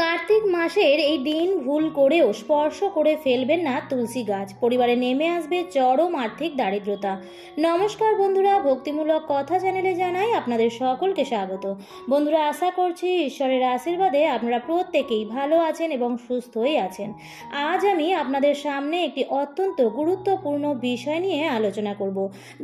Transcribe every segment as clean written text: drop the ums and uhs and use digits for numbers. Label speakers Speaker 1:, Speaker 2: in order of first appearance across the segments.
Speaker 1: কার্তিক মাসের এই দিন ভুল করেও স্পর্শ করে ফেলবেন না তুলসী গাছ, পরিবারে নেমে আসবে চরম আর্থিক দারিদ্রতা। নমস্কার বন্ধুরা, ভক্তিমূলক কথা চ্যানেলে জানাই আপনাদের সকলকে স্বাগত। বন্ধুরা, আশা করছি ঈশ্বরের আশীর্বাদে আপনারা প্রত্যেকেই ভালো আছেন এবং সুস্থই আছেন। আজ আমি আপনাদের সামনে একটি অত্যন্ত গুরুত্বপূর্ণ বিষয় নিয়ে আলোচনা করব,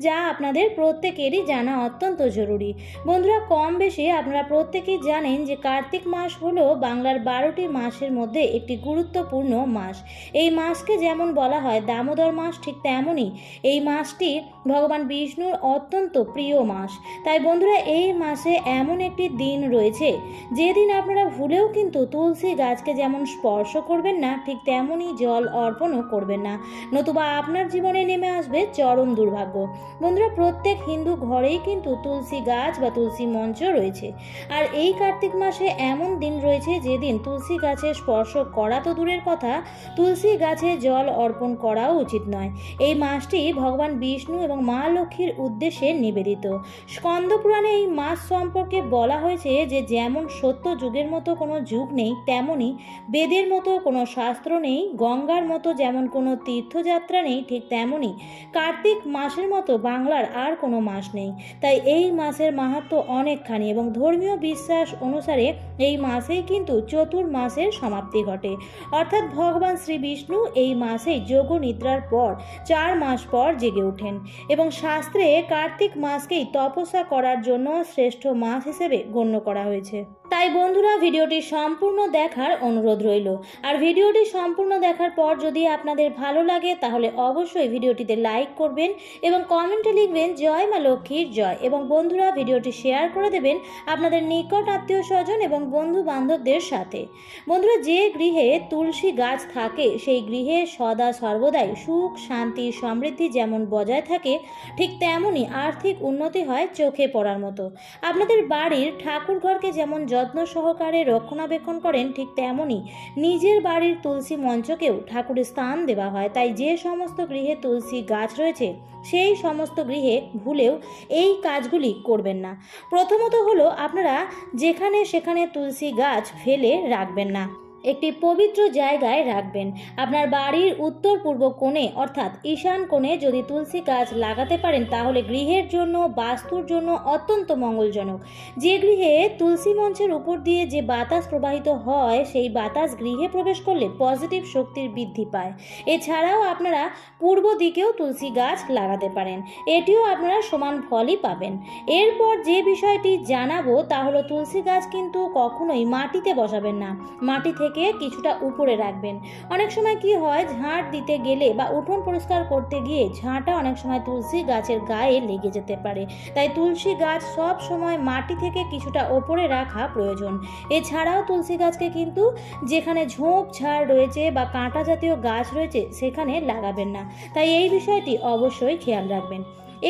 Speaker 1: যা আপনাদের প্রত্যেকেরই জানা অত্যন্ত জরুরি। বন্ধুরা, কম বেশি আপনারা প্রত্যেকেই জানেন যে কার্তিক মাস হলো বাংলার 12টি মাসের মধ্যে একটি গুরুত্বপূর্ণ মাস। এই মাসকে যেমন বলা হয় দামোদর মাস, ঠিক তেমনই এই মাসটি ভগবান বিষ্ণুর অত্যন্ত প্রিয় মাস। তাই বন্ধুরা, এই মাসে এমন একটি দিন রয়েছে যেদিন আপনারা ভুলেও কিন্তু তুলসী গাছকে যেমন স্পর্শ করবেন না, ঠিক তেমনই জল অর্পণও করবেন না, নতুবা আপনার জীবনে নেমে আসবে চরম দুর্ভাগ্য। বন্ধুরা, প্রত্যেক হিন্দু ঘরেই কিন্তু তুলসী গাছ বা তুলসী মঞ্চ রয়েছে। আর এই কার্তিক মাসে এমন দিন রয়েছে যেদিন তুলসী গাছে স্পর্শ করা তো দূরের কথা, তুলসী গাছে জল অর্পণ করাও উচিত নয়। এই মাসটি ভগবান বিষ্ণু এবং মা লক্ষ্মীর উদ্দেশ্যে নিবেদিত। স্কন্দ পুরাণে এই মাস সম্পর্কে বলা হয়েছে যে যেমন সত্য যুগের মতো কোনো যুগ নেই, তেমনি বেদের মতো কোনো শাস্ত্র নেই, গঙ্গার মতো যেমন কোনো তীর্থযাত্রা নেই, ঠিক তেমনি কার্তিক মাসের মতো বাংলার আর কোনো মাস নেই। তাই এই মাসের মাহাত্ম্য অনেকখানি এবং ধর্মীয় বিশ্বাস অনুসারে এই মাসেই কিন্তু চতুর্মাসের সমাপ্তি ঘটে। অর্থাৎ ভগবান শ্রী বিষ্ণু এই মাসেই যোগ নিদ্রার পর 4 মাস পর জেগে ওঠেন এবং শাস্ত্রে কার্তিক মাসকেই তপস্যা করার জন্য শ্রেষ্ঠ মাস হিসেবে গণ্য করা হয়েছে। তাই বন্ধুরা, ভিডিওটি সম্পূর্ণ দেখার অনুরোধ রইল। আর ভিডিওটি সম্পূর্ণ দেখার পর যদি আপনাদের ভালো লাগে তাহলে অবশ্যই ভিডিওটিতে লাইক করবেন এবং কমেন্টে লিখবেন জয় মা লক্ষ্মীর জয়। এবং বন্ধুরা, ভিডিওটি শেয়ার করে দেবেন আপনাদের নিকট আত্মীয় স্বজন এবং বন্ধু বান্ধবদের সাথে। বন্ধুরা, যে গৃহে তুলসী গাছ থাকে সেই গৃহে সদা সর্বদাই সুখ শান্তি সমৃদ্ধি যেমন বজায় থাকে, ঠিক তেমনই আর্থিক উন্নতি হয় চোখে পড়ার মতো। আপনাদের বাড়ির ঠাকুর ঘরকে যেমন যত্ন সহকারে রক্ষণাবেক্ষণ করেন, ঠিক তেমনই নিজের বাড়ির তুলসী মঞ্চকেও ঠাকুরের স্থান দেওয়া হয়। তাই যে সমস্ত গৃহে তুলসী গাছ রয়েছে সেই সমস্ত গৃহে ভুলেও এই কাজগুলি করবেন না। প্রথমত হলো, আপনারা যেখানে সেখানে তুলসী গাছ ফেলে রাখবেন না, একটি পবিত্র জায়গায় রাখবেন। আপনার বাড়ির উত্তর পূর্ব কোণে অর্থাৎ ঈশান কোণে যদি তুলসী গাছ লাগাতে পারেন তাহলে গৃহের জন্য, বাস্তুর জন্য অত্যন্ত মঙ্গলজনক। যে গৃহে তুলসী মঞ্চের উপর দিয়ে যে বাতাস প্রবাহিত হয় সেই বাতাস গৃহে প্রবেশ করলে পজিটিভ শক্তির বৃদ্ধি পায়। এছাড়াও আপনারা পূর্ব দিকেও তুলসী গাছ লাগাতে পারেন, এটিও আপনারা সমান ফলই পাবেন। এরপর যে বিষয়টি জানাবো তা হলো, তুলসী গাছ কিন্তু কখনোই মাটিতে বসাবেন না, মাটি থেকে কিছুটা উপরে রাখবেন। অনেক সময় কি হয়, ঝাঁট দিতে গেলে বা উঠোন পরিষ্কার করতে গিয়ে ঝাঁটা অনেক সময় তুলসী গাছের গায়ে লেগে যেতে পারে। তাই তুলসী গাছ সব সময় মাটি থেকে কিছুটা ওপরে রাখা প্রয়োজন। এছাড়াও তুলসী গাছকে কিন্তু যেখানে ঝোপ ঝাড় রয়েছে বা কাঁটা জাতীয় গাছ রয়েছে সেখানে লাগাবেন না। তাই এই বিষয়টি অবশ্যই খেয়াল রাখবেন।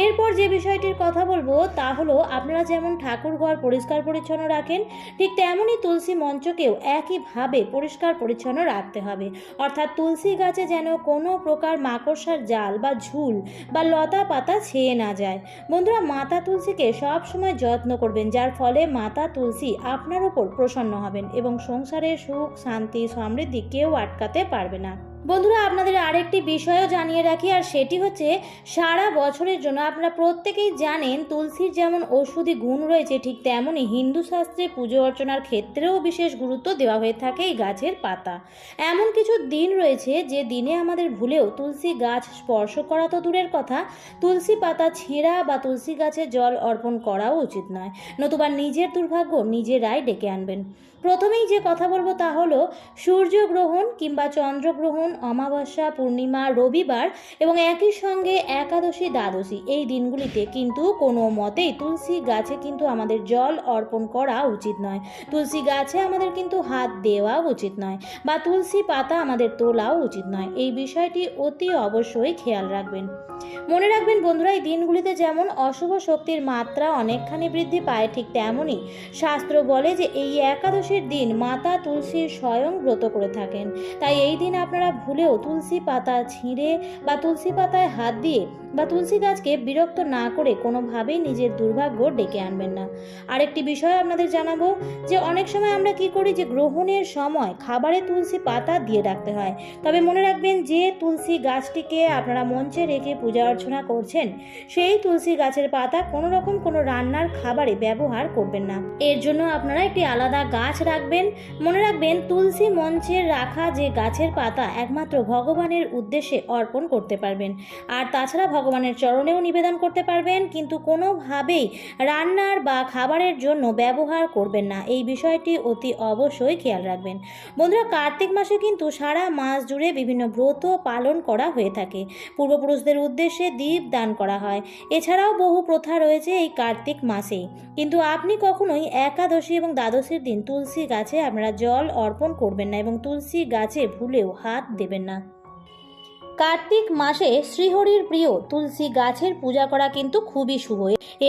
Speaker 1: এরপর যে বিষয়টির কথা বলবো তা হলো, আপনারা যেমন ঠাকুর ঘর পরিষ্কার পরিচ্ছন্ন রাখেন, ঠিক তেমনই তুলসী মঞ্চকেও একইভাবে পরিষ্কার পরিচ্ছন্ন রাখতে হবে। অর্থাৎ তুলসী গাছে যেন কোনো প্রকার মাকড়সার জাল বা ঝুল বা লতা পাতা ছেয়ে না যায়। বন্ধুরা, মাতা তুলসীকে সব সময় যত্ন করবেন, যার ফলে মাতা তুলসী আপনার উপর প্রসন্ন হবেন এবং সংসারে সুখ শান্তি সমৃদ্ধি কেউ আটকাতে পারবে না। বন্ধুরা, আপনাদের আরেকটি বিষয়ও জানিয়ে রাখি, আর সেটি হচ্ছে সারা বছরের জন্য আপনারা প্রত্যেকেই জানেন তুলসীর যেমন ঔষধি গুণ রয়েছে, ঠিক তেমনই হিন্দু শাস্ত্রে পুজো অর্চনার ক্ষেত্রেও বিশেষ গুরুত্ব দেওয়া হয়ে থাকে এই গাছের পাতা। এমন কিছু দিন রয়েছে যে দিনে আমাদের ভুলেও তুলসী গাছ স্পর্শ করা তো দূরের কথা, তুলসী পাতা ছেঁড়া বা তুলসী গাছে জল অর্পণ করাও উচিত নয়, নতুবা নিজের দুর্ভাগ্য নিজেরাই ডেকে আনবেন। প্রথমেই যে কথা বলবো তা হলো, সূর্যগ্রহণ কিংবা চন্দ্রগ্রহণ, অমাবস্যা, পূর্ণিমা, রবিবার এবং একই সঙ্গে একাদশী, দ্বাদশী এই দিনগুলিতে কিন্তু কোনো মতেই তুলসী গাছে কিন্তু আমাদের জল অর্পণ করা উচিত নয়। তুলসী গাছে আমাদের কিন্তু হাত দেওয়া উচিত নয় বা তুলসী পাতা আমাদের তোলাও উচিত নয়। এই বিষয়টি অতি অবশ্যই খেয়াল রাখবেন। মনে রাখবেন বন্ধুরা, এই দিনগুলিতে যেমন অশুভ শক্তির মাত্রা অনেকখানি বৃদ্ধি পায়, ঠিক তেমনই শাস্ত্র বলে যে এই একাদশীর দিন মাতা তুলসী স্বয়ং ব্রত করে থাকেন। তাই এই দিন আপনারা ভুলেও তুলসী পাতা ছিঁড়ে বা তুলসী পাতায় হাত দিয়ে বা তুলসী গাছকে বিরক্ত না করে কোনোভাবেই নিজের দুর্ভাগ্য ডেকে আনবেন না। আরেকটি বিষয় আপনাদের জানাবো যে অনেক সময় আমরা কি করি যে গ্রহণের সময় খাবারে তুলসী পাতা দিয়ে রাখতে হয়। তবে মনে রাখবেন যে তুলসী গাছটিকে আপনারা মঞ্চে রেখে পূজা অর্চনা করছেন সেই তুলসী গাছের পাতা কোনো রকম কোনো রান্নার খাবারে ব্যবহার করবেন না। এর জন্য আপনারা একটি আলাদা গাছ রাখবেন। মনে রাখবেন তুলসী মঞ্চে রাখা যে গাছের পাতা একমাত্র ভগবানের উদ্দেশ্যে অর্পণ করতে পারবেন, আর তাছাড়া ভগবানের চরণেও নিবেদন করতে পারবেন, কিন্তু কোনোভাবেই রান্নার বা খাবারের জন্য ব্যবহার করবেন না। এই বিষয়টি অতি অবশ্যই খেয়াল রাখবেন। বন্ধুরা, কার্তিক মাসে কিন্তু সারা মাস জুড়ে বিভিন্ন ব্রত পালন করা হয়ে থাকে। পূর্বপুরুষদের উদ্দেশ্যে দীপ দান করা হয়। এছাড়াও বহু প্রথা রয়েছে এই কার্তিক মাসেই। কিন্তু আপনি কখনোই একাদশী এবং দ্বাদশীর দিন তুলসী গাছে আপনারা জল অর্পণ করবেন না এবং তুলসী গাছে ভুলেও হাত দেবেন না। কার্তিক মাসে শ্রীহরির প্রিয় তুলসী গাছের পূজা করা কিন্তু খুবই শুভ।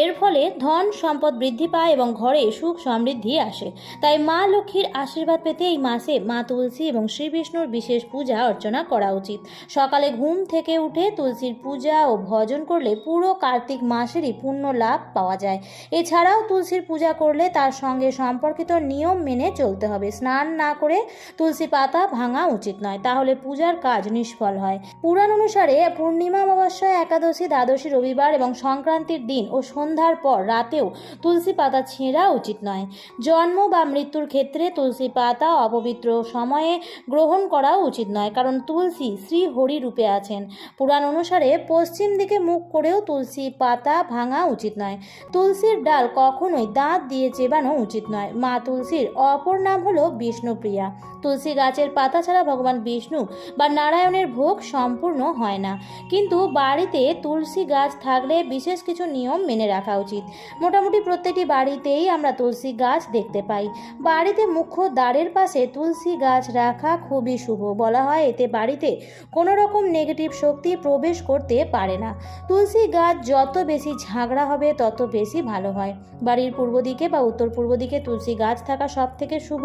Speaker 1: এর ফলে ধন সম্পদ বৃদ্ধি পায় এবং ঘরে সুখ সমৃদ্ধি আসে। তাই মা লক্ষ্মীর আশীর্বাদ পেতে এই মাসে মা তুলসী এবং শ্রী বিষ্ণুর বিশেষ পূজা অর্চনা করা উচিত। সকালে ঘুম থেকে উঠে তুলসীর পূজা ও ভজন করলে পুরো কার্তিক মাসেরই পুণ্য লাভ পাওয়া যায়। এছাড়াও তুলসীর পূজা করলে তার সঙ্গে সম্পর্কিত নিয়ম মেনে চলতে হবে। স্নান না করে তুলসী পাতা ভাঙা উচিত নয়, তাহলে পূজার কাজ নিষ্ফল হয়। পুরাণ অনুসারে পূর্ণিমা, অমাবস্যা, একাদশী, দ্বাদশী, রবিবার এবং সংক্রান্তির দিন ও সন্ধ্যার পর রাতেও তুলসী পাতা ছেঁড়া উচিত নয়। জন্ম বা মৃত্যুর ক্ষেত্রে তুলসী পাতা অপবিত্র সময়ে গ্রহণ করা উচিত নয়, কারণ তুলসী শ্রী হরি রূপে আছেন। পুরাণ অনুসারে পশ্চিম দিকে মুখ করেও তুলসী পাতা ভাঙা উচিত নয়। তুলসীর ডাল কখনোই দাঁত দিয়ে চেবানো উচিত নয়। মা তুলসীর অপর নাম হলো বিষ্ণুপ্রিয়া। তুলসী গাছের পাতা ছাড়া ভগবান বিষ্ণু বা নারায়ণের ভোগ সম্পূর্ণ হয় না। কিন্তু বাড়িতে তুলসী গাছ থাকলে বিশেষ কিছু নিয়ম মেনে রাখা উচিত। মোটামুটি প্রত্যেকটি বাড়িতেই আমরা তুলসী গাছ দেখতে পাই। বাড়িতে মুখ্য দ্বারের পাশে তুলসী গাছ রাখা খুবই শুভ। বলা হয় এতে বাড়িতে কোনো রকম নেগেটিভ শক্তি প্রবেশ করতে পারে না। তুলসী গাছ যত বেশি ঝাগড়া হবে তত বেশি ভালো হয়। বাড়ির পূর্ব দিকে বা উত্তর পূর্ব দিকে তুলসী গাছ থাকা সব থেকে শুভ।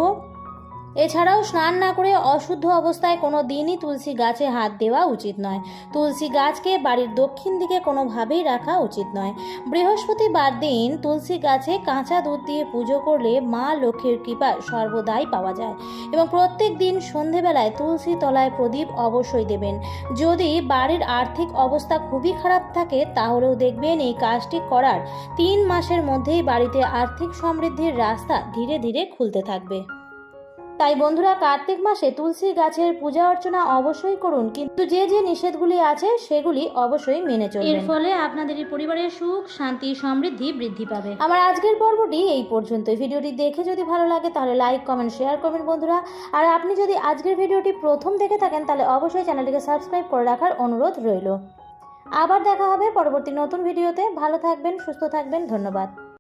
Speaker 1: এছাড়াও স্নান না করে অশুদ্ধ অবস্থায় কোনো দিনই তুলসী গাছে হাত দেওয়া উচিত নয়। তুলসী গাছকে বাড়ির দক্ষিণ দিকে কোনোভাবেই রাখা উচিত নয়। বৃহস্পতিবার দিন তুলসী গাছে কাঁচা দুধ দিয়ে পুজো করলে মা লক্ষ্মীর কৃপা সর্বদাই পাওয়া যায়। এবং প্রত্যেক দিন সন্ধেবেলায় তুলসী তলায় প্রদীপ অবশ্যই দেবেন। যদি বাড়ির আর্থিক অবস্থা খুবই খারাপ থাকে তাহলেও দেখবেন এই কাজটি করার 3 মাসের মধ্যেই বাড়িতে আর্থিক সমৃদ্ধির রাস্তা ধীরে ধীরে খুলতে থাকবে। তাই বন্ধুরা, কার্তিক মাসে তুলসী গাছের পূজা অর্চনা অবশ্যই করুন, কিন্তু যে যে নিষেধগুলি আছে সেগুলি অবশ্যই মেনে চলবেন। এর ফলে আপনাদের পরিবারের সুখ, শান্তি, সমৃদ্ধি বৃদ্ধি পাবে। আমার আজকের পর্বটি এই পর্যন্তই। ভিডিওটি দেখে যদি ভালো লাগে তাহলে লাইক, কমেন্ট, শেয়ার করবেন বন্ধুরা। আর আপনি যদি আজকের ভিডিওটি প্রথম দেখে থাকেন তাহলে অবশ্যই চ্যানেলটিকে সাবস্ক্রাইব করে রাখার অনুরোধ রইল। আবার দেখা হবে পরবর্তী নতুন ভিডিওতে। ভালো থাকবেন, সুস্থ থাকবেন। ধন্যবাদ।